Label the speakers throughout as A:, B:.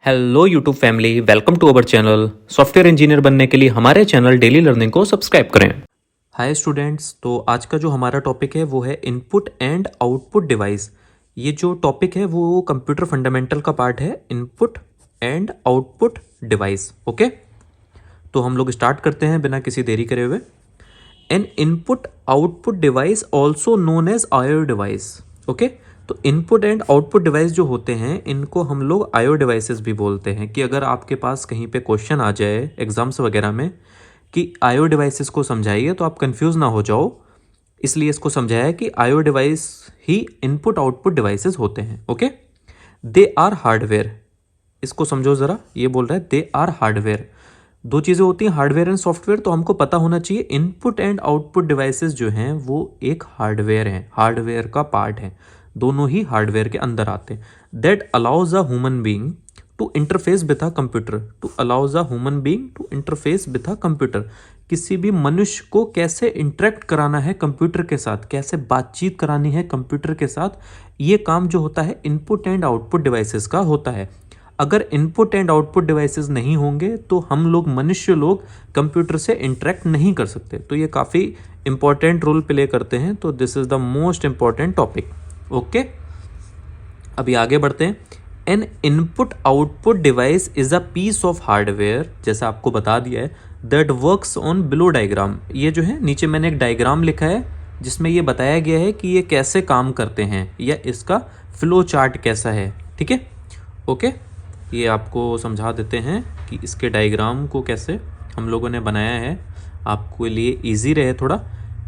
A: Hello YouTube family, welcome to our channel. Software engineer बनने के लिए हमारे चैनल डेली लर्निंग को सब्सक्राइब करें। हाय स्टूडेंट्स, तो आज का जो हमारा टॉपिक है वो है इनपुट एंड आउटपुट डिवाइस। ये जो टॉपिक है वो कंप्यूटर फंडामेंटल का पार्ट है, input and output device. Okay, तो हम लोग स्टार्ट करते हैं बिना किसी देरी करे हुए। An input output device also known as IO device. Okay, तो इनपुट एंड आउटपुट डिवाइस जो होते हैं इनको हम लोग आईओ डिवाइसेस भी बोलते हैं। कि अगर आपके पास कहीं पे क्वेश्चन आ जाए एग्जाम्स वगैरह में कि आईओ डिवाइसेस को समझाइए, तो आप कंफ्यूज ना हो जाओ, इसलिए इसको समझाया है कि आईओ डिवाइस ही इनपुट आउटपुट डिवाइसेस होते हैं। Okay, they are hardware. इसको समझो ज़रा, ये बोल रहा है दे आर हार्डवेयर। दो चीज़ें होती हैं, हार्डवेयर एंड सॉफ्टवेयर, तो हमको पता होना चाहिए इनपुट एंड आउटपुट डिवाइसेस जो हैं वो एक हार्डवेयर हैं, हार्डवेयर का पार्ट है। दोनों ही हार्डवेयर के अंदर आते हैं। That allows a human being to interface with a computer. To allows a human being to interface with a computer. किसी भी मनुष्य को कैसे इंटरेक्ट कराना है कंप्यूटर के साथ, कैसे बातचीत करानी है कंप्यूटर के साथ, ये काम जो होता है इनपुट एंड आउटपुट डिवाइसेस का होता है। अगर इनपुट एंड आउटपुट डिवाइसेस नहीं होंगे तो हम लोग मनुष्य लोग कंप्यूटर से इंटरेक्ट नहीं कर सकते। तो ये काफ़ी इंपॉर्टेंट रोल प्ले करते हैं। तो this is the most important topic. Okay, अभी आगे बढ़ते हैं। An input output device is a piece of hardware, जैसा आपको बता दिया है, that works on below diagram. ये जो है नीचे मैंने एक डायग्राम लिखा है जिसमें ये बताया गया है कि ये कैसे काम करते हैं या इसका फ्लो चार्ट कैसा है। ठीक है, ओके, ये आपको समझा देते हैं कि इसके डायग्राम को कैसे हम लोगों ने बनाया है, आपके लिए इजी रहे थोड़ा।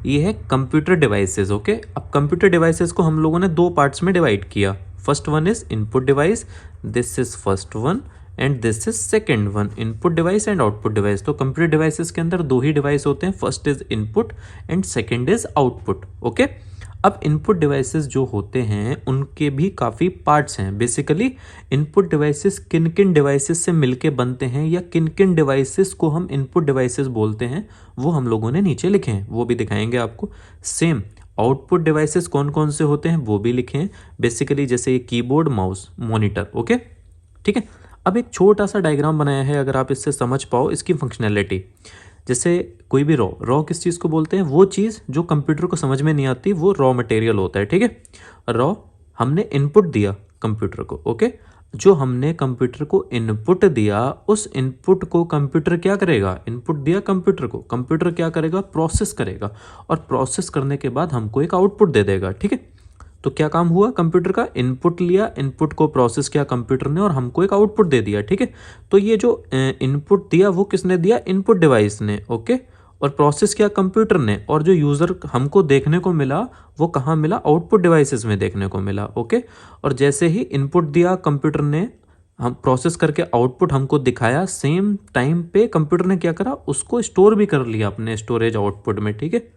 A: ये है कंप्यूटर डिवाइसेस। ओके, अब कंप्यूटर डिवाइसेस को हम लोगों ने दो पार्ट्स में डिवाइड किया। First one is input device, this is first one and this is second one. Input device and output device. तो कंप्यूटर डिवाइसेस के अंदर दो ही डिवाइस होते हैं, first is input and second is output. Okay, अब input devices जो होते हैं उनके भी काफ़ी पार्ट्स हैं। बेसिकली इनपुट डिवाइसेस किन किन डिवाइसेस से मिलके बनते हैं या किन किन डिवाइसेस को हम इनपुट डिवाइसेस बोलते हैं वो हम लोगों ने नीचे लिखे हैं, वो भी दिखाएंगे आपको। सेम आउटपुट डिवाइसेस कौन कौन से होते हैं वो भी लिखे हैं, बेसिकली जैसे कीबोर्ड, माउस, मॉनिटर। ओके, ठीक है। अब एक छोटा सा डायग्राम बनाया है, अगर आप इससे समझ पाओ इसकी फंक्शनैलिटी। जैसे कोई भी रॉ किस चीज़ को बोलते हैं, वो चीज़ जो कंप्यूटर को समझ में नहीं आती, वो रॉ मटेरियल होता है। ठीक है, रॉ हमने इनपुट दिया कंप्यूटर को। ओके, जो हमने कंप्यूटर को इनपुट दिया उस इनपुट को कंप्यूटर क्या करेगा, इनपुट दिया कंप्यूटर को, कंप्यूटर क्या करेगा, प्रोसेस करेगा, और प्रोसेस करने के बाद हमको एक आउटपुट दे देगा। ठीक है, तो क्या काम हुआ, कंप्यूटर का इनपुट लिया, इनपुट को प्रोसेस किया कंप्यूटर ने और हमको एक आउटपुट दे दिया। ठीक है, तो ये जो इनपुट दिया वो किसने दिया, इनपुट डिवाइस ने। ओके, और प्रोसेस किया कंप्यूटर ने, और जो यूज़र हमको देखने को मिला वो कहाँ मिला, आउटपुट डिवाइसेस में देखने को मिला। ओके, और जैसे ही इनपुट दिया कंप्यूटर ने, हम प्रोसेस करके आउटपुट हमको दिखाया, सेम टाइम पे कंप्यूटर ने क्या करा, उसको स्टोर भी कर लिया अपने स्टोरेज आउटपुट में। ठीक है,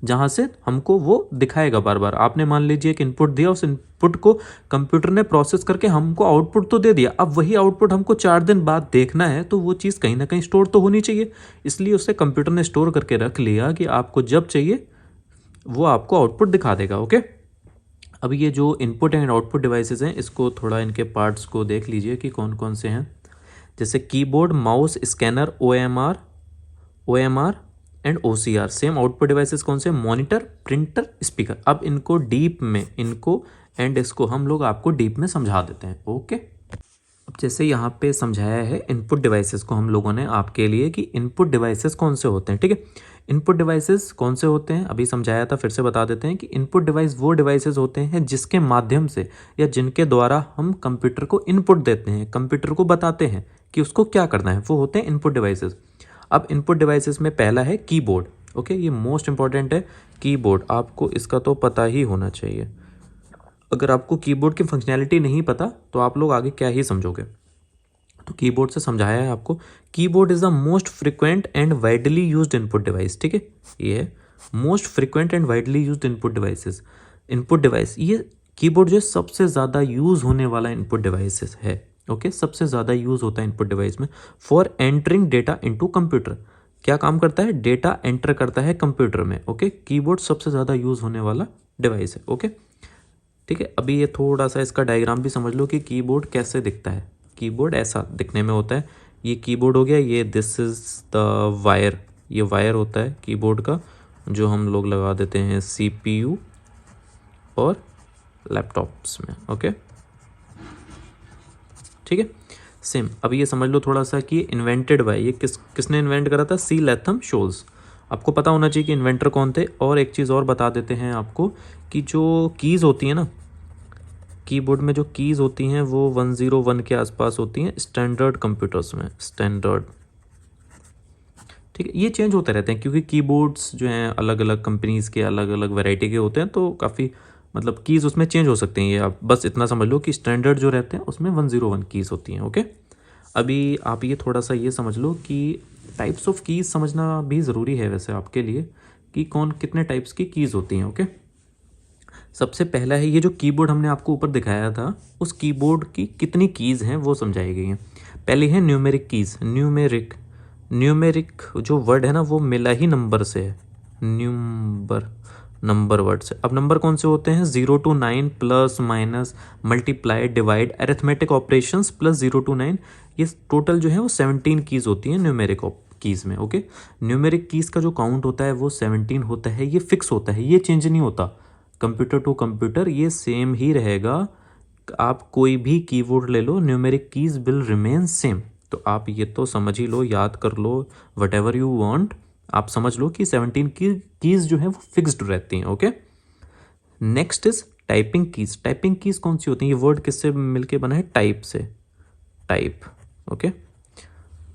A: जहाँ से हमको वो दिखाएगा बार बार। आपने मान लीजिए एक इनपुट दिया, उस इनपुट को कंप्यूटर ने प्रोसेस करके हमको आउटपुट तो दे दिया, अब वही आउटपुट हमको 4 दिन बाद देखना है, तो वो चीज़ कहीं ना कहीं स्टोर तो होनी चाहिए। इसलिए उससे कंप्यूटर ने स्टोर करके रख लिया कि आपको जब चाहिए वो आपको आउटपुट दिखा देगा। ओके, अब ये जो इनपुट एंड आउटपुट डिवाइसेस हैं, इसको थोड़ा इनके पार्ट्स को देख लीजिए कि कौन कौन से हैं। जैसे keyboard, mouse, scanner, O M R and OCR। Same output devices कौन से, मॉनिटर, प्रिंटर, स्पीकर। अब इनको डीप में, इनको एंड इसको हम लोग आपको डीप में समझा देते हैं। ओके, अब जैसे यहाँ पे समझाया है इनपुट डिवाइसेस को हम लोगों ने आपके लिए कि इनपुट डिवाइसेस कौन से होते हैं। ठीक है, इनपुट डिवाइसेस कौन से होते हैं अभी समझाया था, फिर से बता देते हैं कि इनपुट डिवाइस वो डिवाइसेस होते हैं जिसके माध्यम से या जिनके द्वारा हम कंप्यूटर को इनपुट देते हैं, कंप्यूटर को बताते हैं कि उसको क्या करना है, वो होते हैं इनपुट डिवाइसेस। अब इनपुट डिवाइसेस में पहला है कीबोर्ड। ओके, ये मोस्ट इंपॉर्टेंट है कीबोर्ड, आपको इसका तो पता ही होना चाहिए। अगर आपको कीबोर्ड की फंक्शनैलिटी नहीं पता तो आप लोग आगे क्या ही समझोगे। तो कीबोर्ड से समझाया है आपको, keyboard is the most frequent and widely used input device. ठीक है, ये है most frequent and widely used input devices. Input device, ये कीबोर्ड जो सबसे ज़्यादा यूज़ होने वाला इनपुट डिवाइसेस है। ओके, सबसे ज़्यादा यूज़ होता है इनपुट डिवाइस में for entering data into computer. क्या काम करता है, डेटा एंटर करता है कंप्यूटर में। ओके, कीबोर्ड सबसे ज़्यादा यूज़ होने वाला डिवाइस है। ओके, ठीक है, अभी ये थोड़ा सा इसका डायग्राम भी समझ लो कि कीबोर्ड कैसे दिखता है। कीबोर्ड ऐसा दिखने में होता है। ये कीबोर्ड हो गया, ये दिस इज़ द वायर, ये वायर होता है कीबोर्ड का जो हम लोग लगा देते हैं CPU और लैपटॉप्स में। ओके ठीक है, सेम। अब ये समझ लो थोड़ा सा कि इन्वेंटेड बाय, ये किसने इन्वेंट करा था? सी लैथम शोल्स। आपको पता होना चाहिए कि इन्वेंटर कौन थे। और एक चीज़ और बता देते हैं आपको कि जो कीज़ होती हैं ना कीबोर्ड में, जो कीज़ होती हैं वो 101 के आसपास होती हैं स्टैंडर्ड कंप्यूटर्स में, स्टैंडर्ड। ठीक है, ये चेंज होते रहते हैं क्योंकि कीबोर्ड्स जो हैं अलग अलग कंपनीज़ के, अलग अलग वैरायटी के होते हैं, तो काफ़ी मतलब कीज़ उसमें चेंज हो सकती हैं। ये आप बस इतना समझ लो कि स्टैंडर्ड जो रहते हैं उसमें 101 कीज़ होती हैं। ओके, अभी आप ये थोड़ा सा ये समझ लो कि टाइप्स ऑफ कीज़ समझना भी ज़रूरी है वैसे आपके लिए, कि कौन कितने टाइप्स की कीज़ होती हैं। ओके, सबसे पहला है ये जो कीबोर्ड हमने आपको ऊपर दिखाया था, उस कीबोर्ड की कितनी कीज़ हैं वो समझाई गई हैं। पहली है न्यूमेरिक कीज़। न्यूमेरिक जो वर्ड है ना वो मिला ही नंबर से है, नंबर वर्ड से। अब नंबर कौन से होते हैं? 0 to 9, plus minus multiply divide arithmetic operations plus 0 to 9, ये टोटल जो है वो 17 कीज़ होती हैं न्यूमेरिक कीज़ में। ओके, न्यूमेरिक कीज़ का जो काउंट होता है वो 17 होता है, ये फिक्स होता है, ये चेंज नहीं होता। कंप्यूटर टू कंप्यूटर ये सेम ही रहेगा। आप कोई भी कीबोर्ड ले लो, numeric keys will remain same. तो आप ये तो समझ ही लो, याद कर लो, वट एवर यू वॉन्ट, आप समझ लो कि 17 की कीज़ जो है वो फिक्स्ड रहती हैं। Okay, next is typing keys. Typing keys कौन सी होती हैं? ये वर्ड किससे मिलके बना है? टाइप से, type. Okay,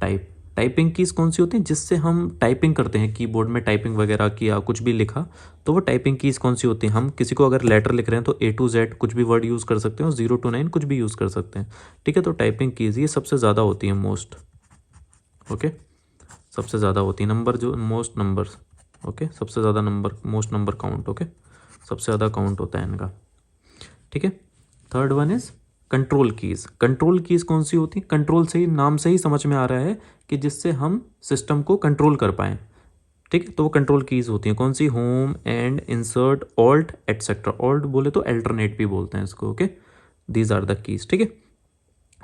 A: type, typing keys कौन सी होती हैं? जिससे हम टाइपिंग करते हैं कीबोर्ड में, टाइपिंग वगैरह किया, कुछ भी लिखा, तो वो टाइपिंग कीज़ कौन सी होती हैं? हम किसी को अगर लेटर लिख रहे हैं तो A to Z कुछ भी वर्ड यूज़ कर सकते हैं, और 0 to 9 कुछ भी यूज़ कर सकते हैं। ठीक है, तो टाइपिंग कीज़ ये सबसे ज़्यादा होती हैं, मोस्ट। ओके, सबसे ज़्यादा होती है नंबर, जो मोस्ट नंबर्स। ओके, सबसे ज़्यादा number, most number count. Okay, सबसे ज़्यादा काउंट होता है इनका। ठीक है, third one is control keys. Control keys कौन सी होती है? कंट्रोल से ही, नाम से ही समझ में आ रहा है कि जिससे हम सिस्टम को कंट्रोल कर पाएँ। ठीक है, तो वो कंट्रोल कीज़ होती हैं कौन सी? Home end insert alt etcetera. Alt बोले तो अल्टरनेट भी बोलते हैं इसको। Okay, these are the keys. ठीक है,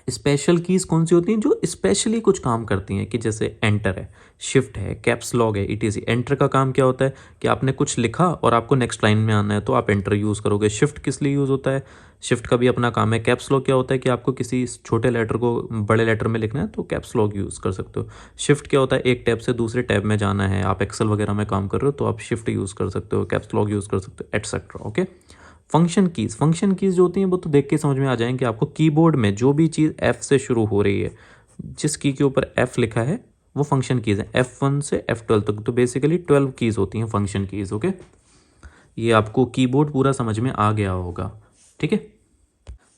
A: स्पेशल कीज़ कौन सी होती हैं? जो स्पेशली कुछ काम करती हैं, कि जैसे एंटर है, शिफ्ट है, कैप्स लॉक है, ETC। एंटर का काम क्या होता है कि आपने कुछ लिखा और आपको नेक्स्ट लाइन में आना है तो आप एंटर यूज़ करोगे। शिफ्ट किस लिए यूज़ होता है? शिफ्ट का भी अपना काम है। कैप्स लॉक क्या होता है कि आपको किसी छोटे लेटर को बड़े लेटर में लिखना है तो कैप्स लॉक यूज़ कर सकते हो। शिफ्ट क्या होता है? एक टैब से दूसरे टैब में जाना है, आप एक्सेल वगैरह में काम कर रहे हो तो आप शिफ्ट यूज़ कर सकते हो, कैप्स लॉक यूज़ कर सकते हो, एटसेट्रा। ओके, फंक्शन कीज़ जो होती हैं वो तो देख के समझ में आ जाएंगे आपको। कीबोर्ड में जो भी चीज़ F से शुरू हो रही है, जिस की के ऊपर F लिखा है वो फंक्शन कीज़ है। F1 से F12 तक, तो बेसिकली 12 कीज़ होती हैं फंक्शन कीज़। ओके, ये आपको कीबोर्ड पूरा समझ में आ गया होगा। ठीक है,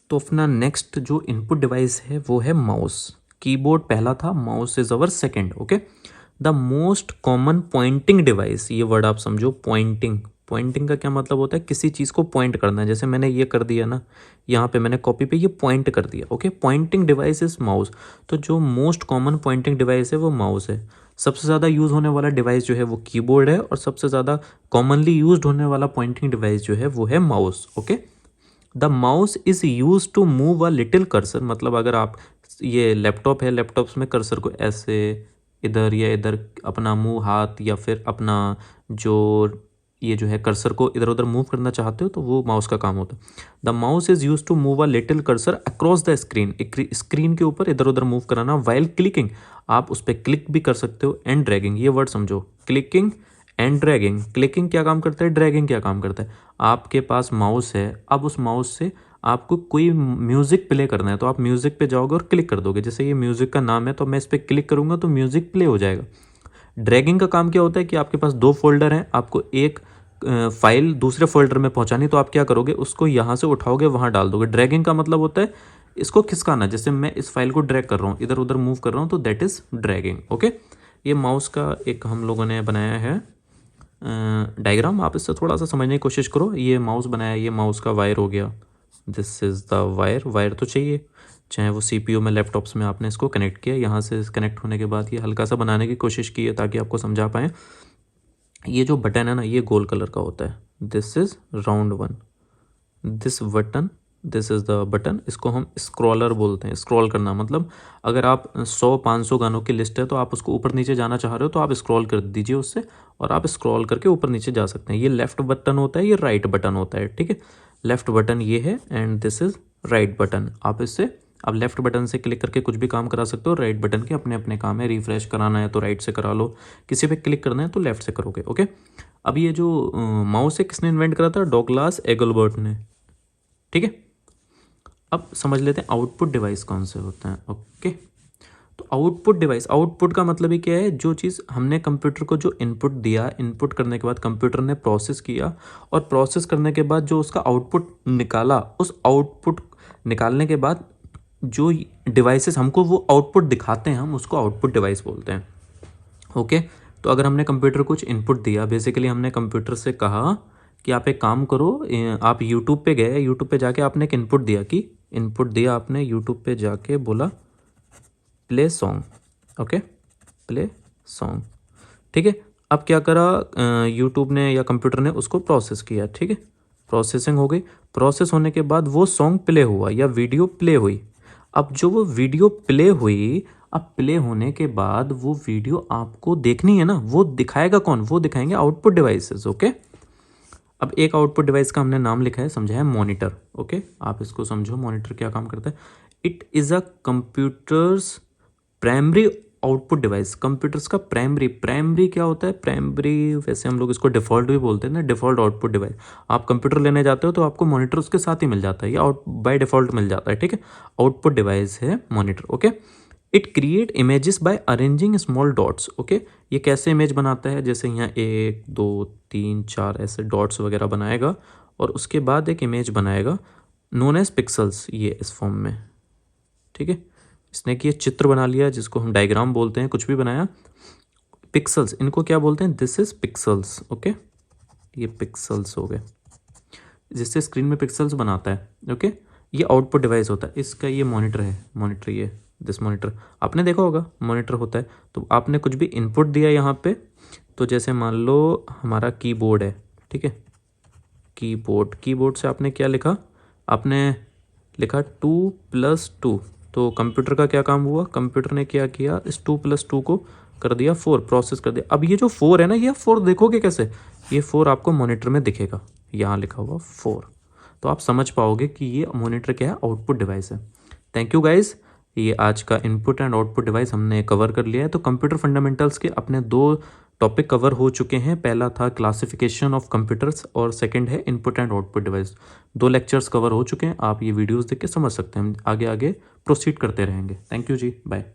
A: तो अपना नेक्स्ट जो इनपुट डिवाइस है वो है माउस। कीबोर्ड पहला था, mouse is our second. Okay, the most common pointing device, ये वर्ड आप समझो, पॉइंटिंग। पॉइंटिंग का क्या मतलब होता है? किसी चीज़ को पॉइंट करना है। जैसे मैंने ये कर दिया ना, यहाँ पे मैंने कॉपी पे ये पॉइंट कर दिया। Okay, pointing device is mouse. तो जो मोस्ट कॉमन पॉइंटिंग डिवाइस है वो माउस है। सबसे ज़्यादा यूज़ होने वाला डिवाइस जो है वो कीबोर्ड है, और सबसे ज़्यादा कॉमनली यूज्ड होने वाला पॉइंटिंग डिवाइस जो है वो है mouse. Okay, the mouse is use to move a little cursor. मतलब अगर आप, ये लैपटॉप है, लैपटॉप्स में कर्सर को ऐसे इधर या इधर अपना मुंह, हाथ, या फिर अपना जो ये जो है कर्सर को इधर उधर मूव करना चाहते हो तो वो माउस का काम होता है। The mouse is use to move a little cursor across the screen. Screen के ऊपर इधर उधर मूव कराना। वाइल क्लिकिंग, आप उस पर क्लिक भी कर सकते हो। एंड ड्रैगिंग, ये वर्ड समझो, क्लिकिंग एंड ड्रैगिंग। क्लिकिंग क्या काम करता है? ड्रैगिंग क्या काम करता है? आपके पास माउस है, अब उस माउस से आपको कोई म्यूज़िक प्ले करना है तो आप म्यूज़िक पे जाओगे और क्लिक कर दोगे। जैसे ये म्यूज़िक का नाम है तो मैं इस पर क्लिक करूँगा तो म्यूज़िक प्ले हो जाएगा। ड्रैगिंग का काम क्या होता है कि आपके पास दो फोल्डर हैं, आपको एक फाइल दूसरे फोल्डर में पहुंचानी, तो आप क्या करोगे? उसको यहाँ से उठाओगे, वहाँ डाल दोगे। ड्रैगिंग का मतलब होता है इसको खिसकाना। जैसे मैं इस फाइल को ड्रैग कर रहा हूँ, इधर उधर मूव कर रहा हूँ, तो दैट इज़ ड्रैगिंग। ओके, ये माउस का एक हम लोगों ने बनाया है डायग्राम। आप इससे थोड़ा सा समझने की कोशिश करो। ये माउस बनाया, ये माउस का वायर हो गया, this is the wire. Wire तो चाहिए, चाहे वो CPU में, लैपटॉप्स में आपने इसको कनेक्ट किया, यहाँ से कनेक्ट होने के बाद ये हल्का सा बनाने की कोशिश की है ताकि आपको समझा पाएँ। ये जो बटन है ना, ये गोल कलर का होता है, this is round one. This button this is the button, इसको हम स्क्रॉलर बोलते हैं। स्क्रॉल करना मतलब अगर आप 100-500 गानों की लिस्ट है तो आप उसको ऊपर नीचे जाना चाह रहे हो तो आप स्क्रॉल कर दीजिए उससे, और आप स्क्रॉल करके ऊपर नीचे जा सकते हैं। ये लेफ़्ट बटन होता है, ये राइट बटन होता है, ठीक है। लेफ़्ट बटन ये है and this is right button. आप इससे आप लेफ़्ट बटन से क्लिक करके कुछ भी काम करा सकते हो, राइट बटन के अपने अपने काम है। रिफ्रेश कराना है तो राइट से करा लो, किसी पे क्लिक करना है तो लेफ़्ट से करोगे, ओके। अब ये जो माउस है किसने इन्वेंट करा था? डॉगलास एगलबर्ट ने, ठीक है। अब समझ लेते हैं आउटपुट डिवाइस कौन से होते हैं, ओके। तो आउटपुट डिवाइस, आउटपुट का मतलब ही क्या है? जो चीज़ हमने कंप्यूटर को जो इनपुट दिया, इनपुट करने के बाद कंप्यूटर ने प्रोसेस किया, और प्रोसेस करने के बाद जो उसका आउटपुट निकाला, उस आउटपुट निकालने के बाद जो डिवाइसेस हमको वो आउटपुट दिखाते हैं, हम उसको आउटपुट डिवाइस बोलते हैं, ओके। तो अगर हमने कंप्यूटर कुछ इनपुट दिया, बेसिकली हमने कंप्यूटर से कहा कि आप एक काम करो, आप यूट्यूब पे गए, यूट्यूब पे जाके आपने एक इनपुट दिया, कि इनपुट दिया आपने यूट्यूब पे जाके बोला play song, okay, play song, ठीक है। अब क्या करा यूट्यूब ने या कंप्यूटर ने उसको प्रोसेस किया, ठीक है। प्रोसेसिंग हो गई, प्रोसेस होने के बाद वो सॉन्ग प्ले हुआ या वीडियो प्ले हुई। अब जो वो वीडियो प्ले हुई, अब प्ले होने के बाद वो वीडियो आपको देखनी है ना, वो दिखाएगा कौन? वो दिखाएंगे आउटपुट डिवाइसेस, ओके। अब एक आउटपुट डिवाइस का हमने नाम लिखा है, समझा है, मॉनिटर, ओके। आप इसको समझो मॉनिटर क्या काम करता है। It is a computers primary output device. Computers का प्राइमरी क्या होता है? प्राइमरी वैसे हम लोग इसको डिफ़ॉल्ट भी बोलते हैं ना, डिफ़ॉल्ट आउटपुट डिवाइस। आप कंप्यूटर लेने जाते हो तो आपको मॉनिटर उसके साथ ही मिल जाता है, या आउट बाय डिफ़ॉल्ट मिल जाता है, ठीक है। आउटपुट डिवाइस है monitor, okay. It create images bye arranging small dots, okay. ये कैसे इमेज बनाता है? जैसे यहाँ 1 2 3 4 ऐसे डॉट्स वगैरह बनाएगा, और उसके बाद एक इमेज बनाएगा नोन एज पिक्सल्स, ये इस फॉर्म में, ठीक है। इसने कि ये चित्र बना लिया जिसको हम डायग्राम बोलते हैं, कुछ भी बनाया। पिक्सल्स, इनको क्या बोलते हैं? This is pixels, okay. ये पिक्सल्स हो गए, जिससे स्क्रीन में पिक्सल्स बनाता है, ओके। ये आउटपुट डिवाइस होता है। इसका ये मॉनिटर है, मॉनिटर, ये दिस मॉनिटर आपने देखा होगा, मॉनिटर होता है। तो आपने कुछ भी इनपुट दिया यहाँ पे, तो जैसे मान लो हमारा कीबोर्ड है, ठीक है। कीबोर्ड से आपने क्या लिखा? आपने लिखा 2+2, तो कंप्यूटर का क्या काम हुआ? कंप्यूटर ने क्या किया? इस 2+2 को कर दिया 4, प्रोसेस कर दिया। अब ये जो 4 है ना, ये 4 देखोगे कैसे? ये 4 आपको मॉनिटर में दिखेगा, यहाँ लिखा हुआ 4, तो आप समझ पाओगे कि ये मॉनिटर क्या है? आउटपुट डिवाइस है। थैंक यू गाइज, ये आज का इनपुट एंड आउटपुट डिवाइस हमने कवर कर लिया है। तो कंप्यूटर फंडामेंटल्स के अपने 2 टॉपिक कवर हो चुके हैं। पहला था क्लासिफिकेशन ऑफ कंप्यूटर्स, और सेकंड है input and output device. 2 lectures cover हो चुके हैं, आप ये वीडियोस देख के समझ सकते हैं। हम आगे आगे प्रोसीड करते रहेंगे। थैंक यू जी, बाय।